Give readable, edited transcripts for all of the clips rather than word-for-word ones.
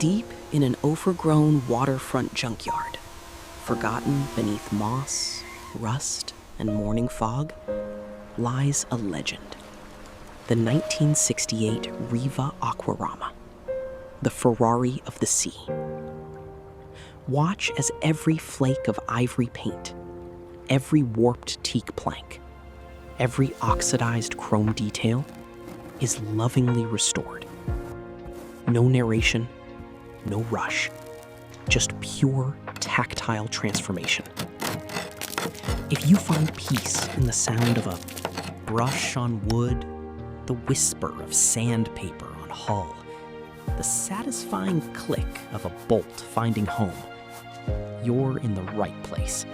Deep in an overgrown waterfront junkyard, forgotten beneath moss, rust, and morning fog, lies a legend. The 1968 Riva Aquarama, the Ferrari of the sea. Watch as every flake of ivory paint, every warped teak plank, every oxidized chrome detail is lovingly restored. No narration, no rush, just pure tactile transformation. If you find peace in the sound of a brush on wood, the whisper of sandpaper on hull, the satisfying click of a bolt finding home, you're in the right place.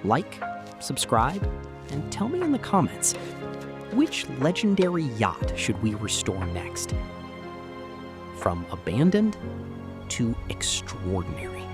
Like, subscribe, and tell me in the comments, which legendary yacht should we restore next? From abandoned to extraordinary.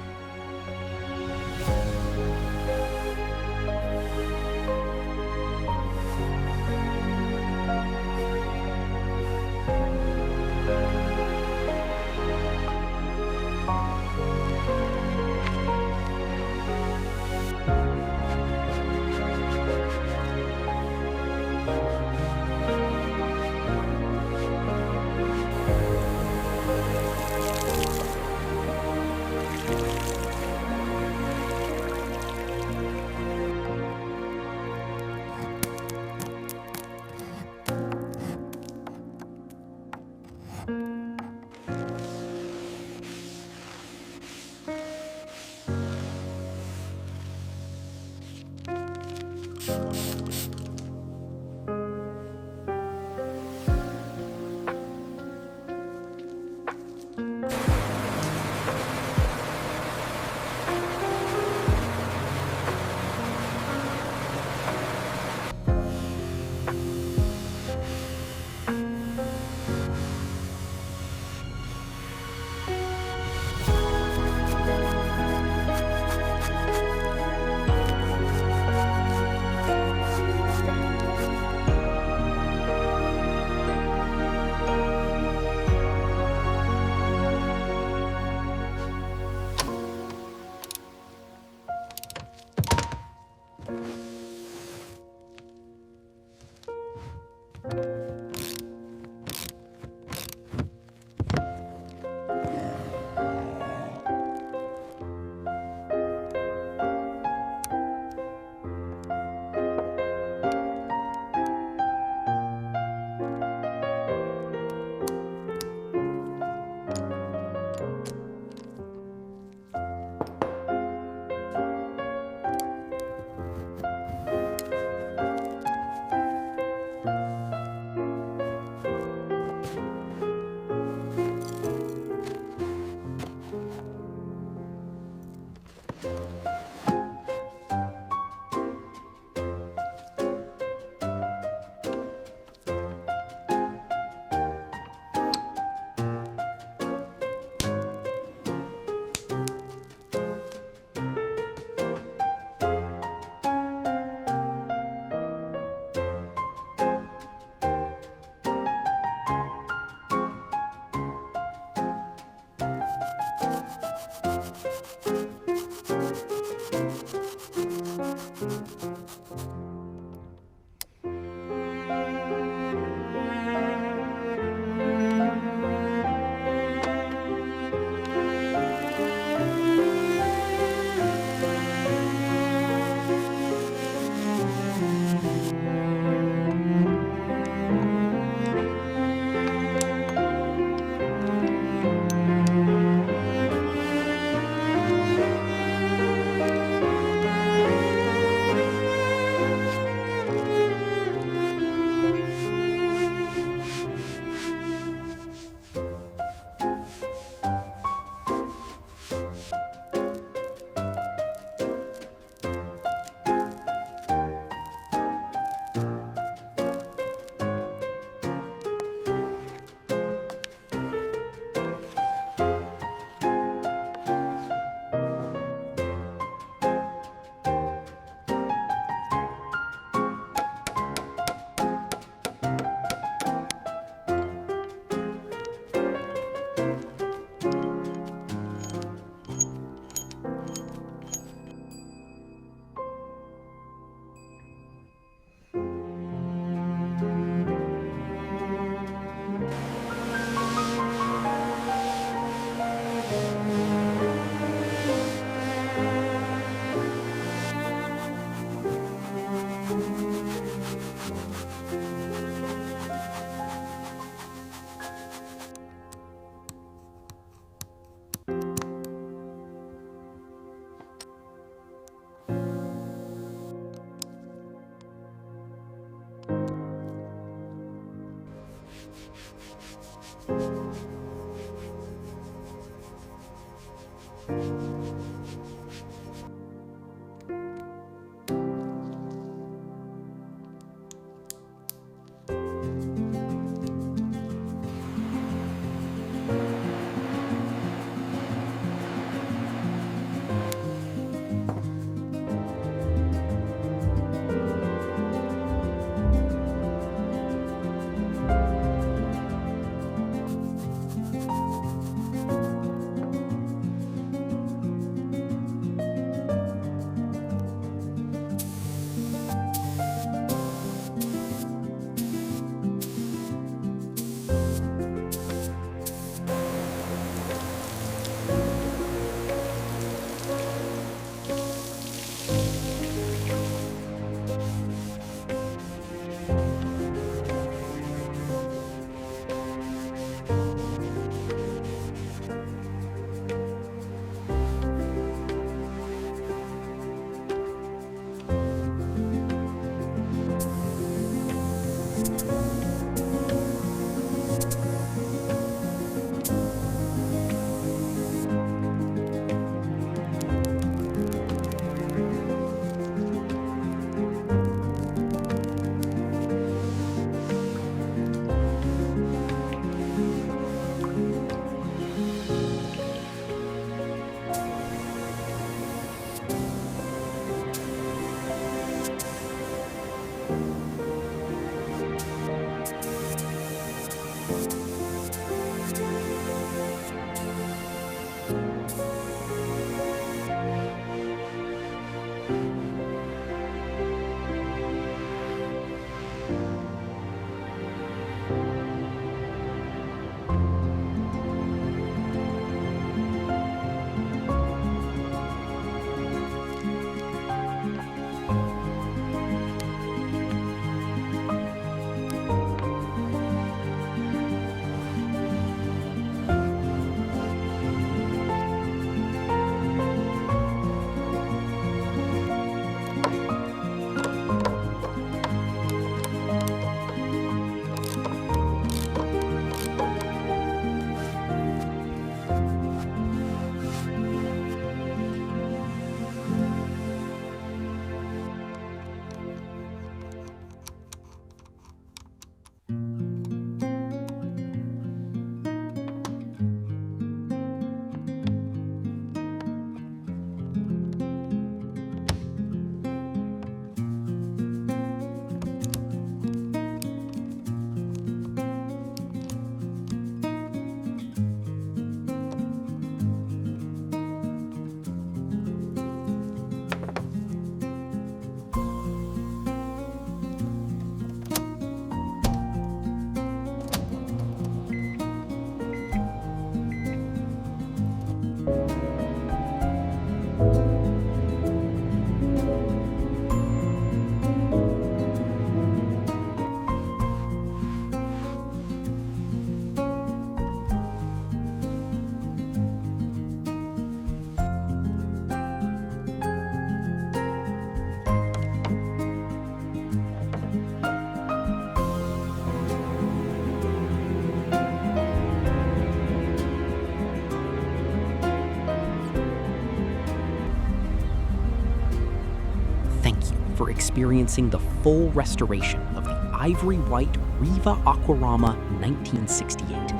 for experiencing the full restoration of the ivory white Riva Aquarama 1968.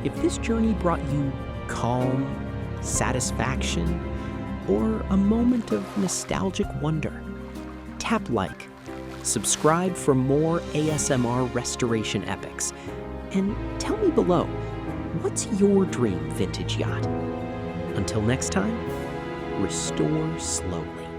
If this journey brought you calm, satisfaction, or a moment of nostalgic wonder, tap like, subscribe for more ASMR restoration epics, and tell me below, what's your dream vintage yacht? Until next time, restore slowly.